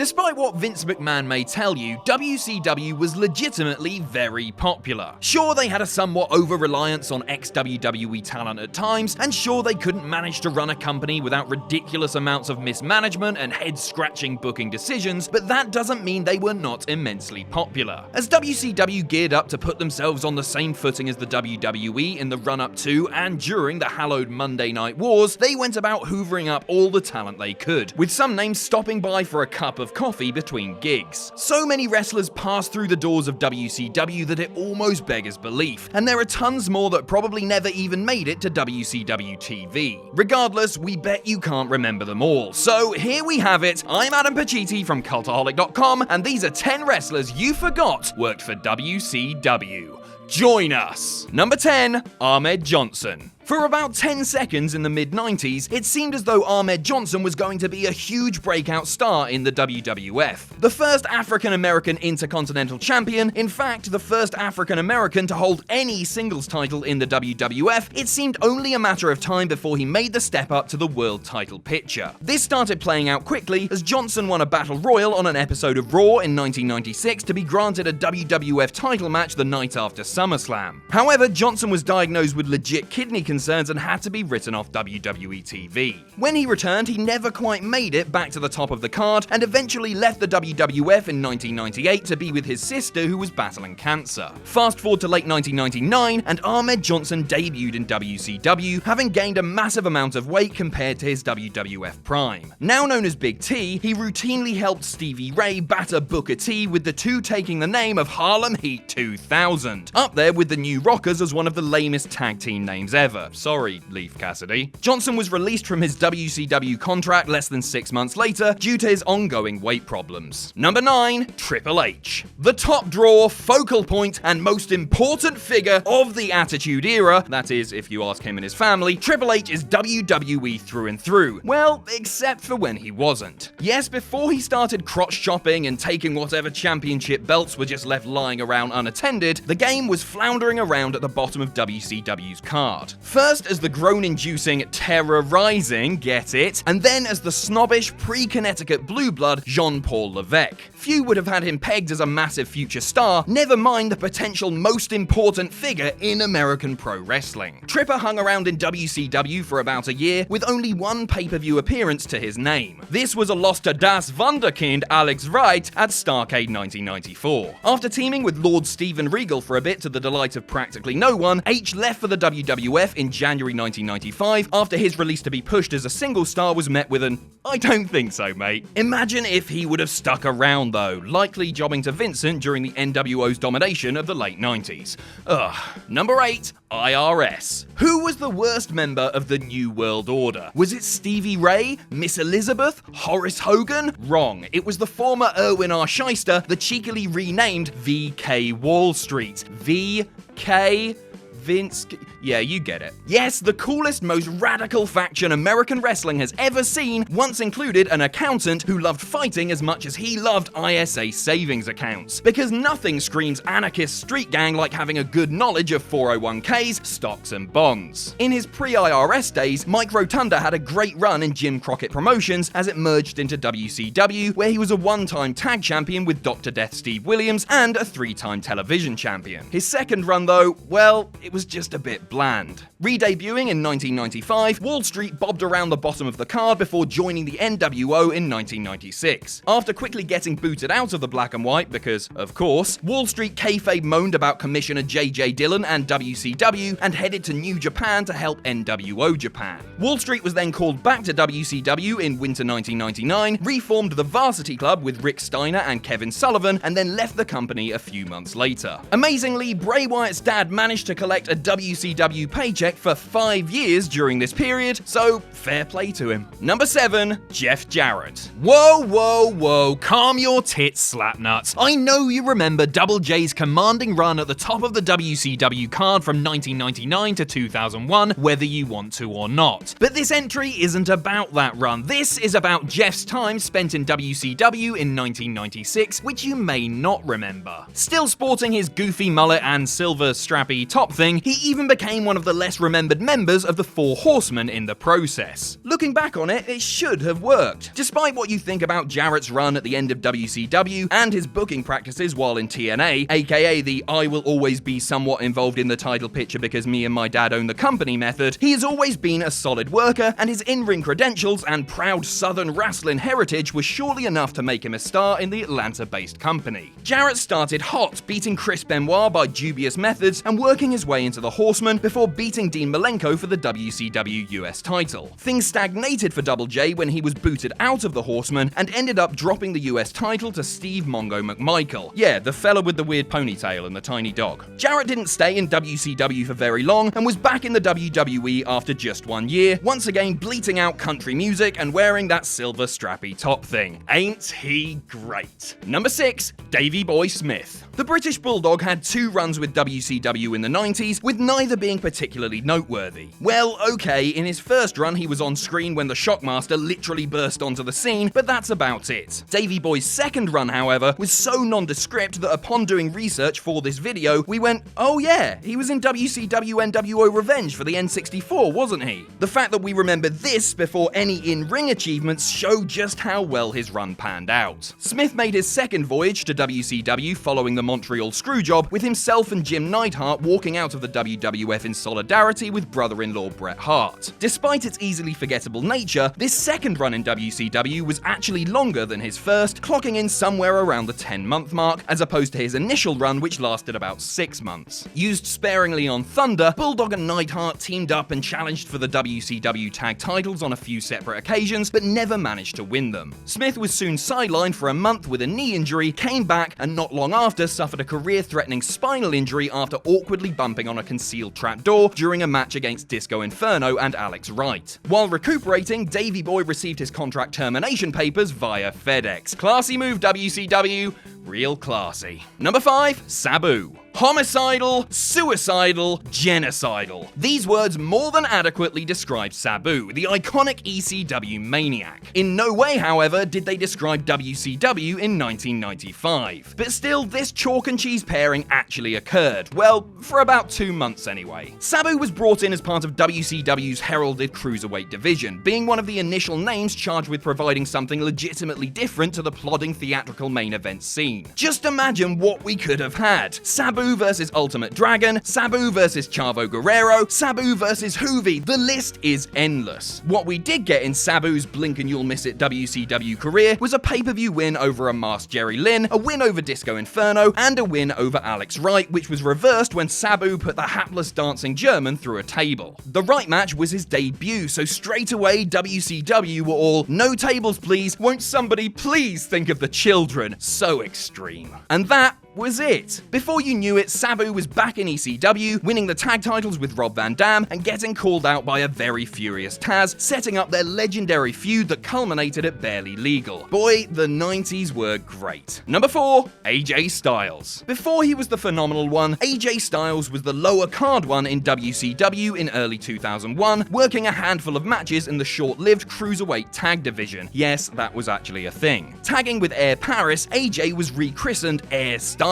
Despite what Vince McMahon may tell you, WCW was legitimately very popular. Sure, they had a somewhat over-reliance on ex-WWE talent at times, and sure they couldn't manage to run a company without ridiculous amounts of mismanagement and head-scratching booking decisions, but that doesn't mean they were not immensely popular. As WCW geared up to put themselves on the same footing as the WWE in the run-up to and during the hallowed Monday Night Wars, they went about hoovering up all the talent they could, with some names stopping by for a cup of coffee between gigs. So many wrestlers passed through the doors of WCW that it almost beggars belief, and there are tons more that probably never even made it to WCW TV. Regardless, we bet you can't remember them all. So here we have it. I'm Adam Pacitti from Cultaholic.com, and these are 10 wrestlers you forgot worked for WCW. Join us! Number 10, Ahmed Johnson. For about 10 seconds in the mid-90s, it seemed as though Ahmed Johnson was going to be a huge breakout star in the WWF. The first African-American Intercontinental Champion, in fact, the first African-American to hold any singles title in the WWF, it seemed only a matter of time before he made the step up to the world title picture. This started playing out quickly as Johnson won a Battle Royal on an episode of Raw in 1996 to be granted a WWF title match the night after SummerSlam. However, Johnson was diagnosed with legit kidney concerns and had to be written off WWE TV. When he returned, he never quite made it back to the top of the card and eventually left the WWF in 1998 to be with his sister who was battling cancer. Fast forward to late 1999 and Ahmed Johnson debuted in WCW, having gained a massive amount of weight compared to his WWF prime. Now known as Big T, he routinely helped Stevie Ray batter Booker T, with the two taking the name of Harlem Heat 2000, up there with the New Rockers as one of the lamest tag team names ever. Sorry, Leif Cassidy. Johnson was released from his WCW contract less than 6 months later due to his ongoing weight problems. Number 9, Triple H. The top draw, focal point, and most important figure of the Attitude Era, that is, if you ask him and his family, Triple H is WWE through and through. Well, except for when he wasn't. Yes, before he started crotch chopping and taking whatever championship belts were just left lying around unattended, the game was floundering around at the bottom of WCW's card. First as the groan-inducing, terrorizing, get it, and then as the snobbish, pre-Connecticut blue blood Jean-Paul Levesque. Few would have had him pegged as a massive future star, never mind the potential most important figure in American pro wrestling. Tripper hung around in WCW for about a year, with only one pay-per-view appearance to his name. This was a loss to Das Wunderkind Alex Wright at Starrcade 1994. After teaming with Lord Steven Regal for a bit to the delight of practically no one, H left for the WWF in January 1995 after his release to be pushed as a single star was met with an "I don't think so, mate." Imagine if he would have stuck around though, likely jobbing to Vincent during the NWO's domination of the late 90s. Ugh. Number 8, IRS. Who was the worst member of the New World Order? Was it Stevie Ray? Miss Elizabeth? Horace Hogan? Wrong. It was the former Irwin R. Shyster, the cheekily renamed VK Wall Street. VK... Vince... Yeah, you get it. Yes, the coolest, most radical faction American wrestling has ever seen once included an accountant who loved fighting as much as he loved ISA savings accounts. Because nothing screams anarchist street gang like having a good knowledge of 401ks, stocks, and bonds. In his pre-IRS days, Mike Rotunda had a great run in Jim Crockett Promotions as it merged into WCW, where he was a one-time tag champion with Dr. Death Steve Williams and a 3-time television champion. His second run, though, well, it was just a bit bland. Re-debuting in 1995, Wall Street bobbed around the bottom of the card before joining the NWO in 1996. After quickly getting booted out of the black and white because, of course, Wall Street kayfabe moaned about Commissioner J.J. Dillon and WCW and headed to New Japan to help NWO Japan. Wall Street was then called back to WCW in winter 1999, reformed the Varsity Club with Rick Steiner and Kevin Sullivan, and then left the company a few months later. Amazingly, Bray Wyatt's dad managed to collect a WCW paycheck for 5 years during this period, so fair play to him. Number 7, Jeff Jarrett. Whoa, calm your tits, slapnuts. I know you remember Double J's commanding run at the top of the WCW card from 1999 to 2001, whether you want to or not. But this entry isn't about that run. This is about Jeff's time spent in WCW in 1996, which you may not remember. Still sporting his goofy mullet and silver strappy top thing, ring. He even became one of the less remembered members of the Four Horsemen in the process. Looking back on it, it should have worked. Despite what you think about Jarrett's run at the end of WCW and his booking practices while in TNA, aka the I will always be somewhat involved in the title picture because me and my dad own the company method, he has always been a solid worker, and his in-ring credentials and proud southern wrestling heritage was surely enough to make him a star in the Atlanta-based company. Jarrett started hot, beating Chris Benoit by dubious methods and working his way into the Horsemen before beating Dean Malenko for the WCW US title. Things stagnated for Double J when he was booted out of the Horsemen and ended up dropping the US title to Steve Mongo McMichael. Yeah, the fella with the weird ponytail and the tiny dog. Jarrett didn't stay in WCW for very long and was back in the WWE after just 1 year, once again bleating out country music and wearing that silver strappy top thing. Ain't he great? Number 6, Davey Boy Smith. The British Bulldog had 2 runs with WCW in the 90s, with neither being particularly noteworthy. Well, okay, in his first run he was on screen when the Shockmaster literally burst onto the scene, but that's about it. Davey Boy's second run, however, was so nondescript that upon doing research for this video, we went, oh yeah, he was in WCW NWO Revenge for the N64, wasn't he? The fact that we remember this before any in-ring achievements show just how well his run panned out. Smith made his second voyage to WCW following the Montreal Screwjob, with himself and Jim Neidhart walking out of the WWF in solidarity with brother-in-law Bret Hart. Despite its easily forgettable nature, this second run in WCW was actually longer than his first, clocking in somewhere around the 10-month mark, as opposed to his initial run, which lasted about 6 months. Used sparingly on Thunder, Bulldog and Neidhart teamed up and challenged for the WCW tag titles on a few separate occasions, but never managed to win them. Smith was soon sidelined for a month with a knee injury, came back, and not long after suffered a career-threatening spinal injury after awkwardly bumping on a concealed trapdoor during a match against Disco Inferno and Alex Wright. While recuperating, Davey Boy received his contract termination papers via FedEx. Classy move, WCW. Real classy. Number 5, Sabu. Homicidal, suicidal, genocidal. These words more than adequately describe Sabu, the iconic ECW maniac. In no way, however, did they describe WCW in 1995. But still, this chalk and cheese pairing actually occurred. Well, for about 2 months anyway. Sabu was brought in as part of WCW's heralded cruiserweight division, being one of the initial names charged with providing something legitimately different to the plodding theatrical main event scene. Just imagine what we could have had. Sabu versus Ultimate Dragon, Sabu versus Chavo Guerrero, Sabu versus Hoovy. The list is endless. What we did get in Sabu's blink and you'll miss it WCW career was a pay-per-view win over a masked Jerry Lynn, a win over Disco Inferno, and a win over Alex Wright, which was reversed when Sabu put the hapless dancing German through a table. The Wright match was his debut, so straight away WCW were all, no tables please, won't somebody please think of the children? So extreme. And that was it. Before you knew it, Sabu was back in ECW, winning the tag titles with Rob Van Dam and getting called out by a very furious Taz, setting up their legendary feud that culminated at Barely Legal. Boy, the 90s were great. Number 4, AJ Styles. Before he was the phenomenal one, AJ Styles was the lower card one in WCW in early 2001, working a handful of matches in the short-lived Cruiserweight tag division. Yes, that was actually a thing. Tagging with Air Paris, AJ was rechristened Air Styles,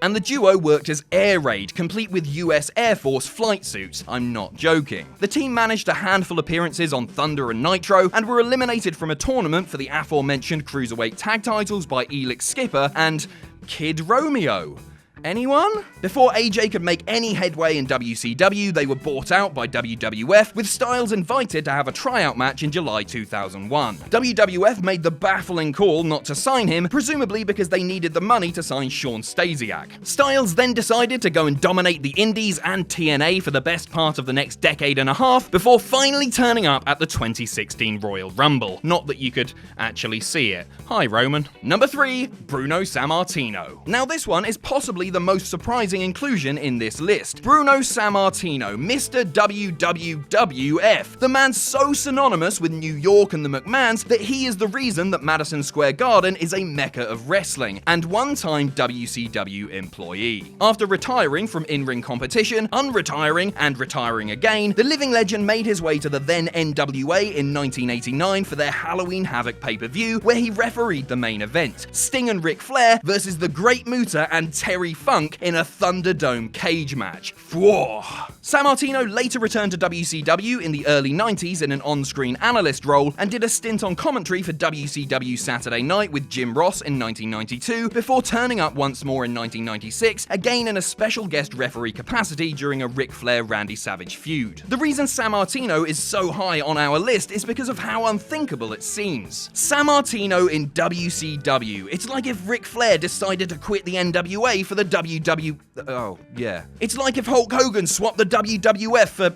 and the duo worked as Air Raid, complete with US Air Force flight suits. I'm not joking. The team managed a handful of appearances on Thunder and Nitro, and were eliminated from a tournament for the aforementioned Cruiserweight tag titles by Elix Skipper and Kid Romeo. Anyone? Before AJ could make any headway in WCW, they were bought out by WWF, with Styles invited to have a tryout match in July 2001. WWF made the baffling call not to sign him, presumably because they needed the money to sign Shawn Stasiak. Styles then decided to go and dominate the Indies and TNA for the best part of the next decade and a half, before finally turning up at the 2016 Royal Rumble. Not that you could actually see it. Hi, Roman. Number 3, Bruno Sammartino. Now this one is possibly the most surprising inclusion in this list. Bruno Sammartino, Mr. WWF. The man so synonymous with New York and the McMahons that he is the reason that Madison Square Garden is a mecca of wrestling, and one-time WCW employee. After retiring from in-ring competition, unretiring, and retiring again, the living legend made his way to the then NWA in 1989 for their Halloween Havoc pay-per-view, where he refereed the main event. Sting and Ric Flair versus the Great Muta and Terry Funk in a Thunderdome cage match. Whoa! Sammartino later returned to WCW in the early 90s in an on-screen analyst role and did a stint on commentary for WCW Saturday Night with Jim Ross in 1992 before turning up once more in 1996, again in a special guest referee capacity during a Ric Flair-Randy Savage feud. The reason Sammartino is so high on our list is because of how unthinkable it seems. Sammartino in WCW. It's like if Ric Flair decided to quit the NWA for the WW... Oh, yeah. It's like if Hulk Hogan swapped the WWF for...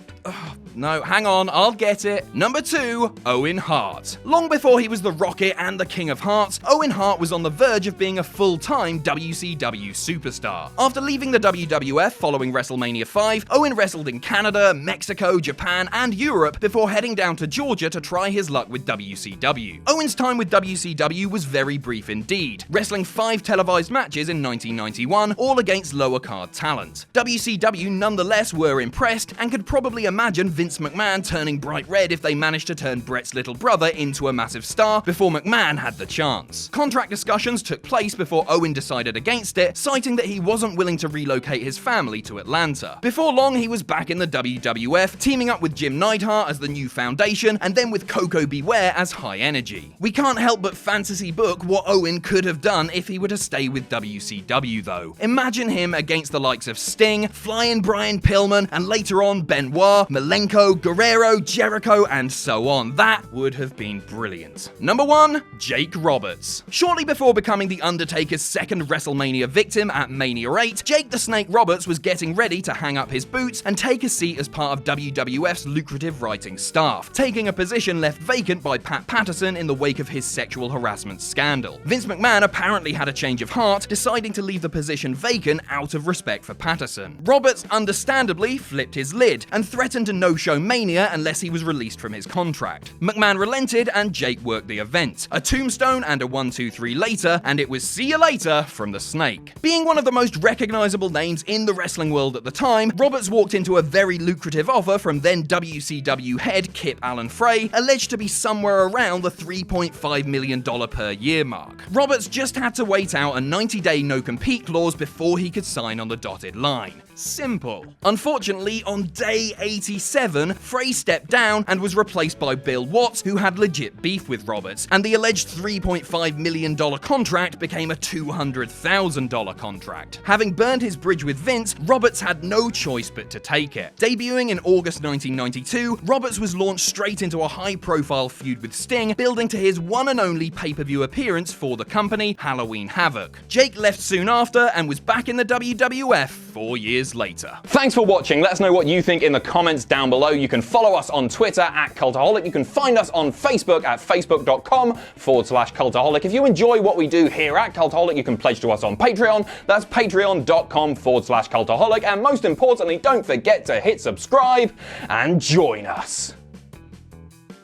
No, hang on, I'll get it. Number 2, Owen Hart. Long before he was the Rocket and the King of Hearts, Owen Hart was on the verge of being a full-time WCW superstar. After leaving the WWF following WrestleMania 5, Owen wrestled in Canada, Mexico, Japan, and Europe before heading down to Georgia to try his luck with WCW. Owen's time with WCW was very brief indeed, wrestling 5 televised matches in 1991, all against lower card talent. WCW nonetheless were impressed and could probably imagine Vince McMahon turning bright red if they managed to turn Bret's little brother into a massive star before McMahon had the chance. Contract discussions took place before Owen decided against it, citing that he wasn't willing to relocate his family to Atlanta. Before long, he was back in the WWF, teaming up with Jim Neidhart as the new Foundation, and then with Coco Beware as High Energy. We can't help but fantasy book what Owen could have done if he were to stay with WCW though. Imagine him against the likes of Sting, Flying Brian Pillman, and later on Benoit, Malenko, Guerrero, Jericho, and so on. That would have been brilliant. Number 1, Jake Roberts. Shortly before becoming The Undertaker's second WrestleMania victim at Mania 8, Jake the Snake Roberts was getting ready to hang up his boots and take a seat as part of WWF's lucrative writing staff, taking a position left vacant by Pat Patterson in the wake of his sexual harassment scandal. Vince McMahon apparently had a change of heart, deciding to leave the position vacant out of respect for Patterson. Roberts understandably flipped his lid and threatened to no-show Mania unless he was released from his contract. McMahon relented and Jake worked the event. A tombstone and a 1-2-3 later, and it was see you later from the Snake. Being one of the most recognizable names in the wrestling world at the time, Roberts walked into a very lucrative offer from then WCW head Kip Allen Frey, alleged to be somewhere around the $3.5 million per year mark. Roberts just had to wait out a 90-day no-compete clause before he could sign on the dotted line. Simple. Unfortunately, on day 87, Frey stepped down and was replaced by Bill Watts, who had legit beef with Roberts, and the alleged $3.5 million contract became a $200,000 contract. Having burned his bridge with Vince, Roberts had no choice but to take it. Debuting in August 1992, Roberts was launched straight into a high-profile feud with Sting, building to his one and only pay-per-view appearance for the company, Halloween Havoc. Jake left soon after and was back in the WWF 4 years later. Thanks for watching. Let us know what you think in the comments down below. You can follow us on Twitter at Cultaholic. You can find us on Facebook at facebook.com/Cultaholic. If you enjoy what we do here at Cultaholic, you can pledge to us on Patreon. That's patreon.com/Cultaholic. And most importantly, don't forget to hit subscribe and join us.